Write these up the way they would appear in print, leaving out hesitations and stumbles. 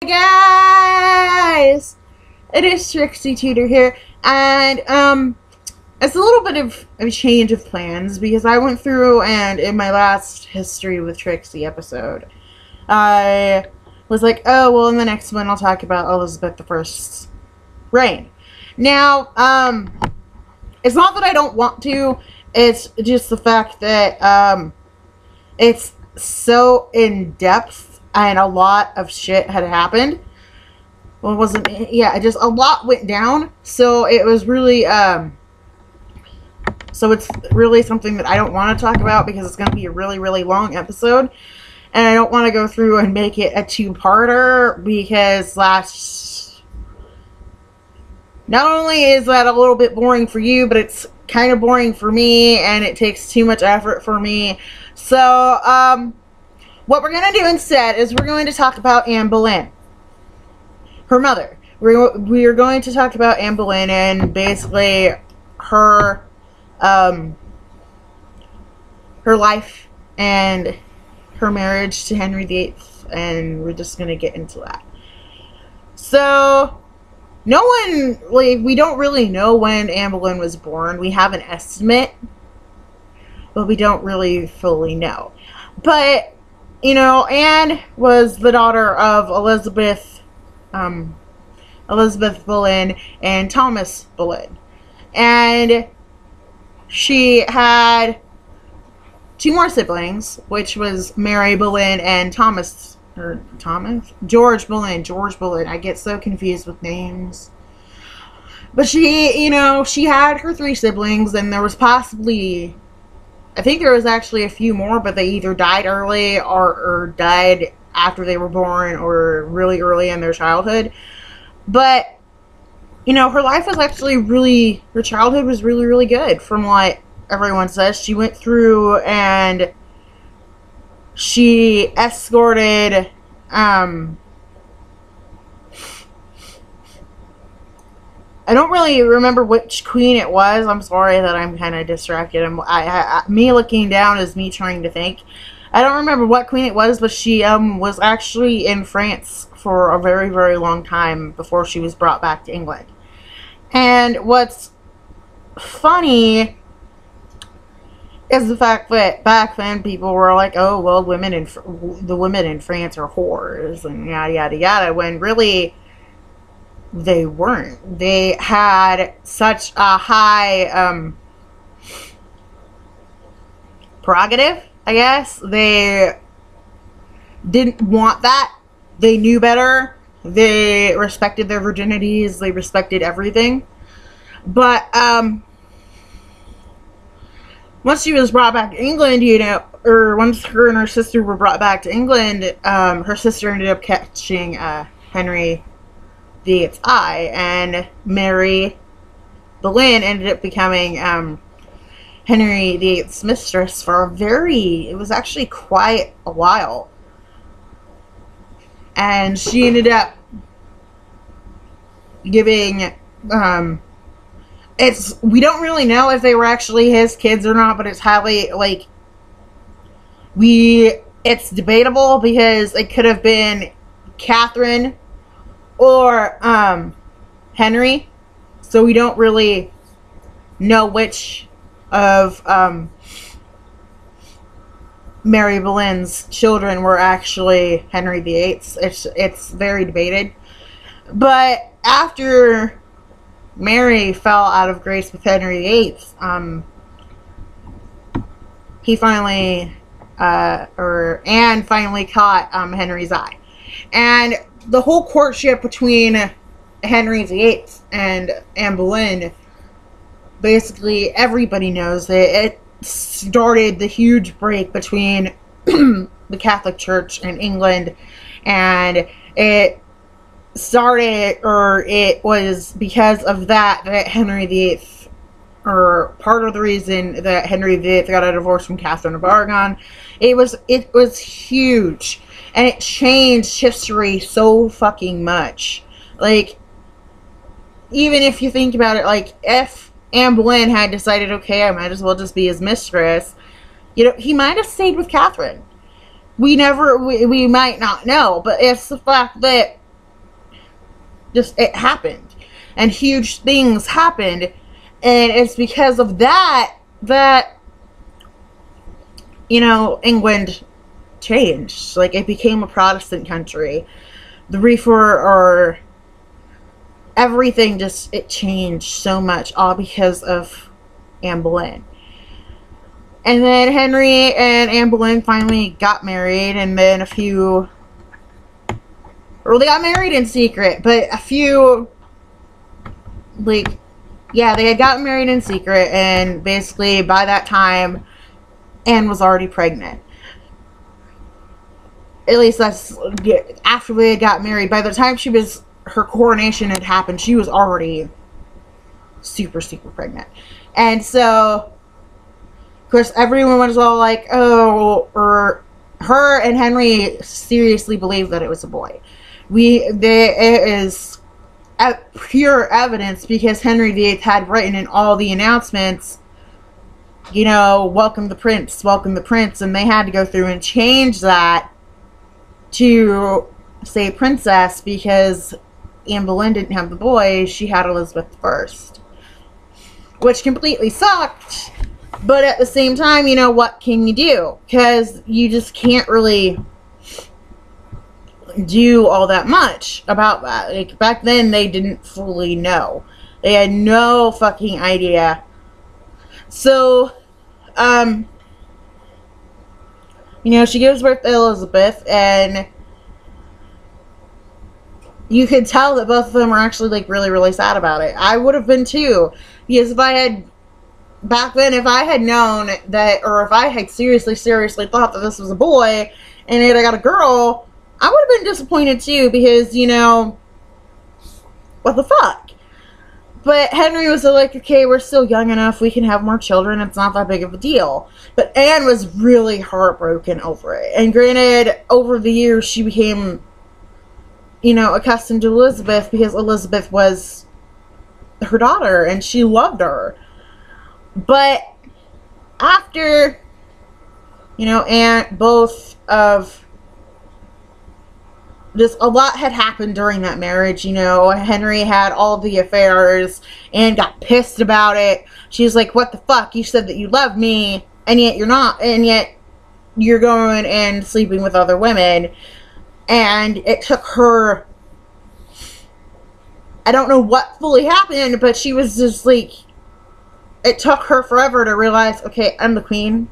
Guys, it is Trixie Tutor here, and it's a little bit of a change of plans because I went through and in my last History with Trixie episode, I was like, oh well, in the next one I'll talk about Elizabeth I's reign. Now, it's not that I don't want to; it's just the fact that it's so in depth. And a lot of shit had happened. Well, it wasn't, yeah, just a lot went down. So it was really, so it's really something that I don't want to talk about because it's going to be a really, really long episode. And I don't want to go through and make it a two-parter because not only is that a little bit boring for you, but it's kind of boring for me and it takes too much effort for me. So, what we're going to do instead is we're going to talk about Anne Boleyn, her mother. We are going to talk about Anne Boleyn and basically her life and her marriage to Henry VIII, and we're just going to get into that. So, we don't really know when Anne Boleyn was born. We have an estimate, but we don't really fully know. But you know, Anne was the daughter of Elizabeth Boleyn and Thomas Boleyn. And she had two more siblings, which was Mary Boleyn and George Boleyn. I get so confused with names. But she had her three siblings, and there was possibly, I think there was actually a few more, but they either died early or died after they were born or really early in their childhood. But, you know, her life was actually her childhood was really, really good from what everyone says. She went through and she escorted, I don't really remember which queen it was. I'm sorry that I'm kind of distracted. Me looking down is me trying to think. I don't remember what queen it was, but she was actually in France for a very, very long time before she was brought back to England. And what's funny is the fact that back then people were like, oh, well, the women in France are whores and yada, yada, yada, when really they weren't. They had such a high prerogative, I guess. They didn't want that. They knew better. They respected their virginities. They respected everything. But once she was brought back to England, you know, or once her and her sister were brought back to England, her sister ended up catching Henry VIII's eye, and Mary Boleyn ended up becoming Henry VIII's mistress for it was actually quite a while. And she ended up giving, we don't really know if they were actually his kids or not, but it's highly, it's debatable because it could have been Catherine or Henry, so we don't really know which of Mary Boleyn's children were actually Henry VIII's. It's very debated. But after Mary fell out of grace with Henry VIII, he finally, Anne finally caught Henry's eye, and the whole courtship between Henry VIII and Anne Boleyn, basically everybody knows that it started the huge break between the Catholic Church and England, and it was because of that Henry VIII, or part of the reason that Henry VIII got a divorce from Catherine of Aragon. It was huge. And it changed history so fucking much. Like, even if you think about it, like, if Anne Boleyn had decided, okay, I might as well just be his mistress, you know, he might have stayed with Catherine. We might not know, but it's the fact that Just, it happened. And huge things happened. And it's because of that, you know, England changed. Like, it became a Protestant country. The reefer, or everything, just, it changed so much, all because of Anne Boleyn. And then Henry and Anne Boleyn finally got married, and then well, they got married in secret, but yeah, they had gotten married in secret, and basically by that time, Anne was already pregnant. At least that's after they had got married. By the time her coronation had happened, she was already super, super pregnant. And so, of course, everyone was all like, oh, or her and Henry seriously believed that it was a boy. It is pure evidence, because Henry VIII had written in all the announcements, you know, welcome the prince, and they had to go through and change that to say princess, because Anne Boleyn didn't have the boy, she had Elizabeth I, which completely sucked. But at the same time, you know, what can you do? Because you just can't really do all that much about that. Like, back then, they didn't fully know. They had no fucking idea. So, you know, she gives birth to Elizabeth, and you could tell that both of them were actually, like, really, really sad about it. I would have been too. Because back then, if I had known that, or if I had seriously thought that this was a boy, and it had got a girl, I would have been disappointed too, because, you know, what the fuck? But Henry was like, okay, we're still young enough, we can have more children, it's not that big of a deal. But Anne was really heartbroken over it. And granted, over the years, she became, you know, accustomed to Elizabeth, because Elizabeth was her daughter, and she loved her. But after, you know, just a lot had happened during that marriage. You know, Henry had all the affairs and got pissed about it. She's like, what the fuck? You said that you loved me, and yet you're not, and yet you're going and sleeping with other women. And it took her, I don't know what fully happened, but she was just like, it took her forever to realize, okay, I'm the queen,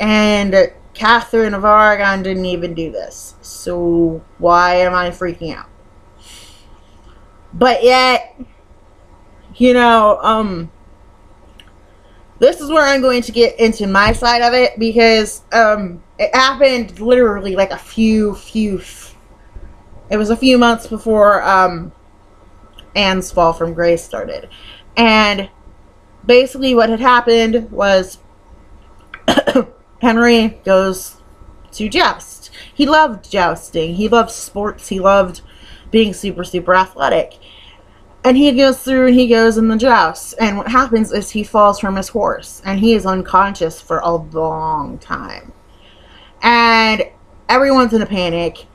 and Catherine of Aragon didn't even do this, so why am I freaking out? But yet, you know, this is where I'm going to get into my side of it, because it happened literally like it was a few months before Anne's fall from grace started. And basically what had happened was Henry goes to joust. He loved jousting. He loved sports. He loved being super, super athletic. And he goes through and he goes in the joust. And what happens is he falls from his horse. And he is unconscious for a long time. And everyone's in a panic.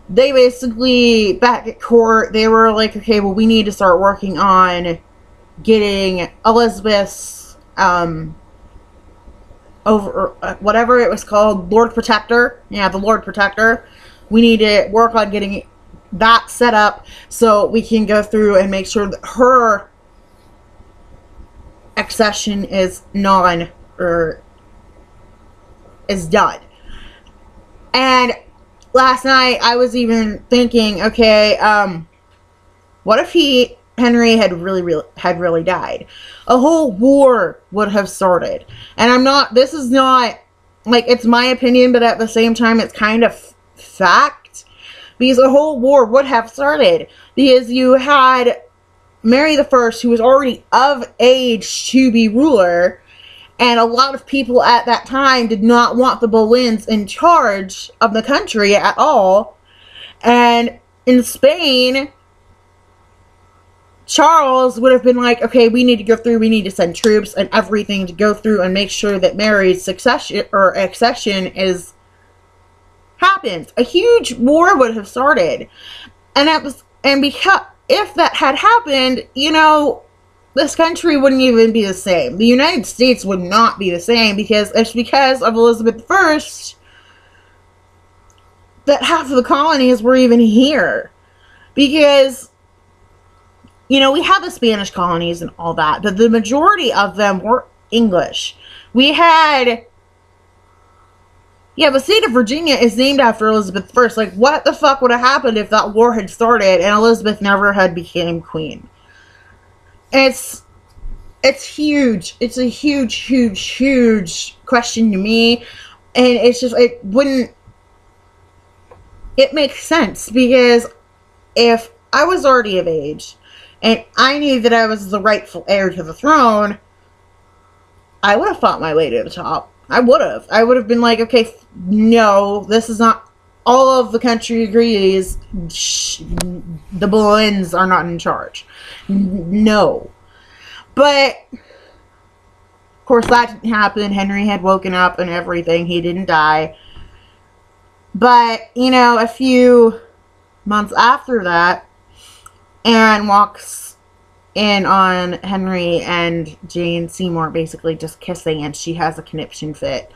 They basically, back at court, they were like, okay, well, we need to start working on getting Elizabeth's, whatever it was called, Lord Protector. Yeah, the Lord Protector. We need to work on getting that set up so we can go through and make sure that her accession is is done. And last night I was even thinking, okay, what if Henry had really died? A whole war would have started. And this is not, like, it's my opinion, but at the same time, it's kind of fact. Because a whole war would have started. Because you had Mary I, who was already of age to be ruler. And a lot of people at that time did not want the Boleyns in charge of the country at all. And in Spain, Charles would have been like, okay, we need to go through, we need to send troops and everything to go through and make sure that Mary's succession or accession happens. A huge war would have started. And And because if that had happened, you know, this country wouldn't even be the same. The United States would not be the same, because it's because of Elizabeth I that half of the colonies were even here. Because, you know, we have the Spanish colonies and all that, but the majority of them were English. We had, yeah, the state of Virginia is named after Elizabeth I. Like, what the fuck would have happened if that war had started and Elizabeth never had became queen? It's huge. It's a huge, huge, huge question to me. And it's just, it makes sense, because if I was already of age and I knew that I was the rightful heir to the throne, I would have fought my way to the top. I would have been like, okay, no, this is not, all of the country agrees, the Boleyns are not in charge. No. But, of course, that didn't happen. Henry had woken up and everything. He didn't die. But, you know, a few months after that, Anne walks in on Henry and Jane Seymour basically just kissing, and she has a conniption fit.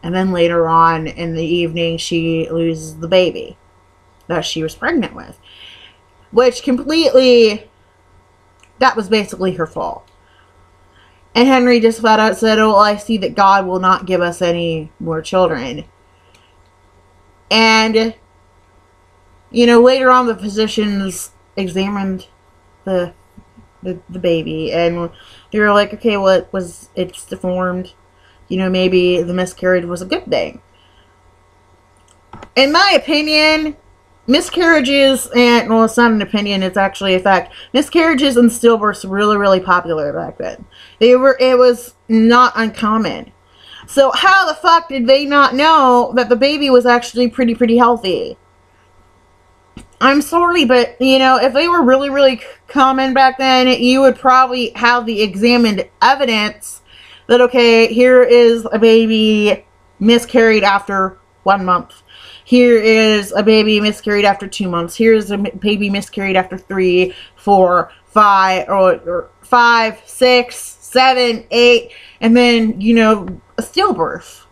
And then later on in the evening, she loses the baby that she was pregnant with. Which completely, that was basically her fault. And Henry just flat out said, oh, well, I see that God will not give us any more children. And, you know, later on the physicians examined the baby, and they were like, okay, well, it's deformed. You know, maybe the miscarriage was a good thing. In my opinion, miscarriages, and, well, it's not an opinion, it's actually a fact. Miscarriages and stillbirths were really, really popular back then. It was not uncommon. So how the fuck did they not know that the baby was actually pretty healthy? I'm sorry, but, you know, if they were really, really common back then, you would probably have the examined evidence that, okay, here is a baby miscarried after 1 month. Here is a baby miscarried after 2 months. Here's a baby miscarried after 3, 4, 5, or 5, 6, 7, 8, and then, you know, a stillbirth.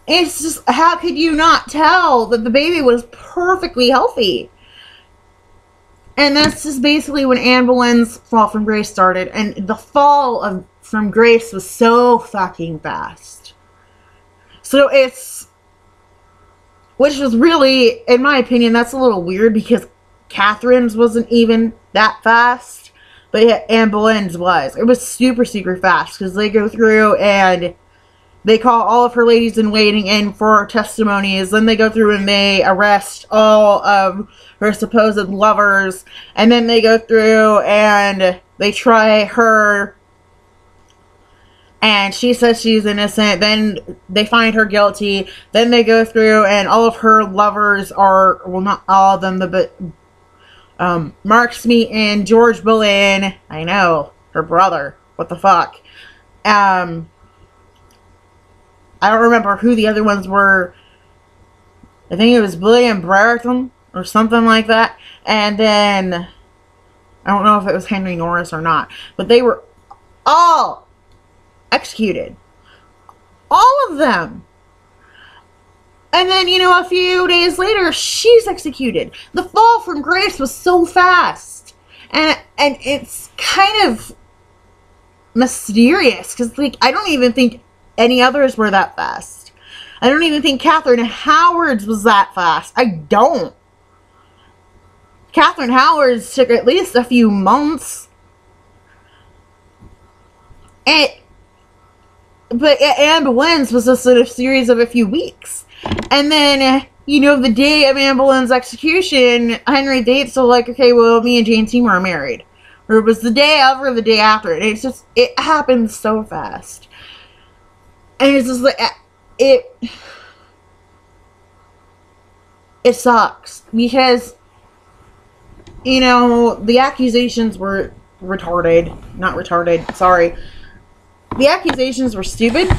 It's just, how could you not tell that the baby was perfectly healthy? And that's just basically when Anne Boleyn's fall from grace started. And the fall from grace was so fucking fast. So it's, which was really, in my opinion, that's a little weird, because Catherine's wasn't even that fast. But yeah, Anne Boleyn's was. It was super, super fast, because they go through and they call all of her ladies in waiting in for testimonies. Then they go through and they arrest all of her supposed lovers. And then they go through and they try her. And she says she's innocent. Then they find her guilty. Then they go through and all of her lovers are, well, not all of them, but Mark Smeet and George Boleyn. I know, her brother. What the fuck? I don't remember who the other ones were. I think it was William Brereton or something like that. And then, I don't know if it was Henry Norris or not. But they were all executed. All of them. And then, you know, a few days later, she's executed. The fall from grace was so fast. And it's kind of mysterious. Because, like, I don't even think any others were that fast. I don't even think Catherine Howard's was that fast. I don't. Catherine Howard's took at least a few months. But Anne Boleyn's was just a series of a few weeks. And then, you know, the day of Anne Boleyn's execution, Henry VIII was like, okay, well, me and Jane Seymour are married. Or it was the day of or the day after. And it's just, it happened so fast. And it's just like, it sucks. Because, you know, the accusations were retarded. Not retarded, sorry. The accusations were stupid.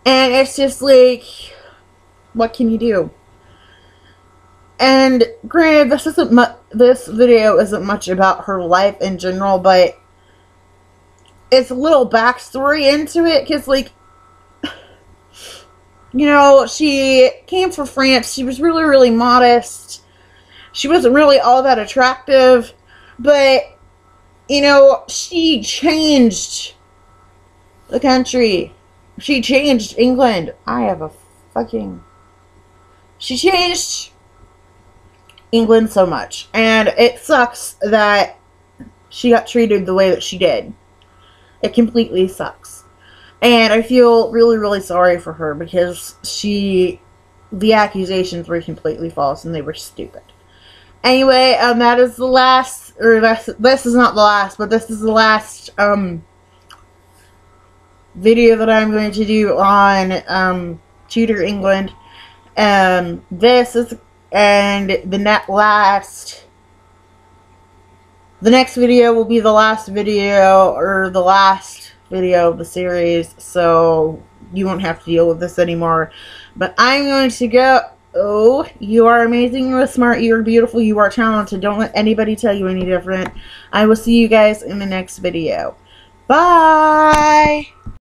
And it's just like, what can you do? And granted, this video isn't much about her life in general, but it's a little backstory into it, because, like, you know, she came from France. She was really, really modest. She wasn't really all that attractive, but, you know, she changed the country. She changed England. She changed England so much. And it sucks that she got treated the way that she did. It completely sucks. And I feel really, really sorry for her, because the accusations were completely false and they were stupid. Anyway, that is the last, or this is not the last, but this is the last, video that I'm going to do on, Tudor England. The next video will be the last video, or the last video of the series, so you won't have to deal with this anymore. But I'm going to go. Oh, you are amazing, you are smart, you are beautiful, you are talented. Don't let anybody tell you any different. I will see you guys in the next video. Bye!